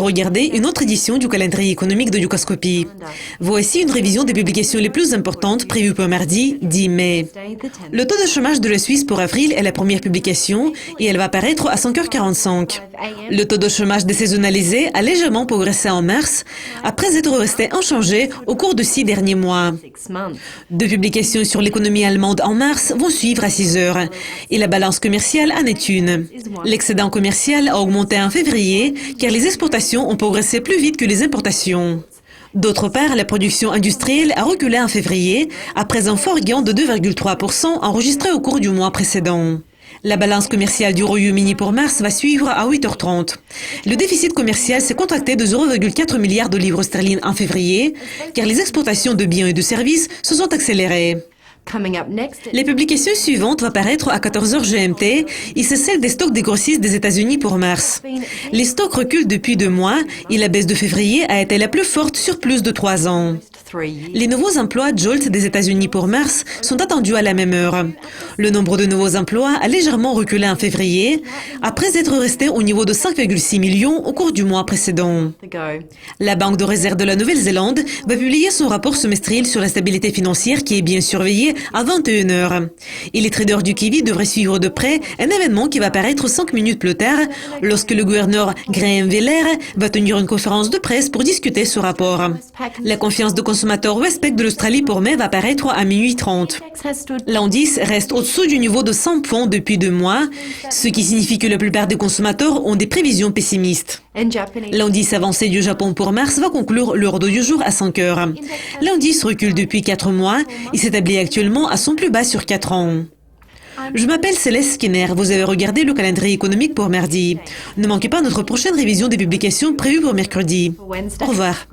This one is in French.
Vous regardez une autre édition du calendrier économique de Dukascopy. Voici une révision des publications les plus importantes prévues pour mardi 10 mai. Le taux de chômage de la Suisse pour avril est la première publication et elle va paraître à 5h45. Le taux de chômage désaisonnalisé a légèrement progressé en mars après être resté inchangé au cours de 6 derniers mois. Deux publications sur l'économie allemande en mars vont suivre à 6 heures et la balance commerciale en est une. L'excédent commercial a augmenté en février car les exportations ont progressé plus vite que les importations. D'autre part, la production industrielle a reculé en février après un fort gain de 2,3% enregistré au cours du mois précédent. La balance commerciale du Royaume-Uni pour mars va suivre à 8h30. Le déficit commercial s'est contracté de 0,4 milliard de livres sterling en février car les exportations de biens et de services se sont accélérées. Les publications suivantes vont paraître à 14h GMT et c'est celle des stocks des grossistes des États-Unis pour mars. Les stocks reculent depuis 2 mois et la baisse de février a été la plus forte sur plus de 3 ans. Les nouveaux emplois JOLT des États-Unis pour mars sont attendus à la même heure. Le nombre de nouveaux emplois a légèrement reculé en février après être resté au niveau de 5,6 millions au cours du mois précédent. La Banque de réserve de la Nouvelle-Zélande va publier son rapport semestriel sur la stabilité financière qui est bien surveillé à 21h. Et les traders du Kiwi devraient suivre de près un événement qui va paraître 5 minutes plus tard lorsque le gouverneur Graham Wheeler va tenir une conférence de presse pour discuter ce rapport. La confiance de consommateurs Westpac de l'Australie pour mai va paraître à minuit 30. L'indice reste au-dessous du niveau de 100 points depuis 2 mois, ce qui signifie que la plupart des consommateurs ont des prévisions pessimistes. L'indice avancé du Japon pour mars va conclure l'ordre du jour à 5 heures. L'indice recule depuis 4 mois et s'établit actuellement à son plus bas sur 4 ans. Je m'appelle Céleste Skinner, vous avez regardé le calendrier économique pour mardi. Ne manquez pas notre prochaine révision des publications prévues pour mercredi. Au revoir.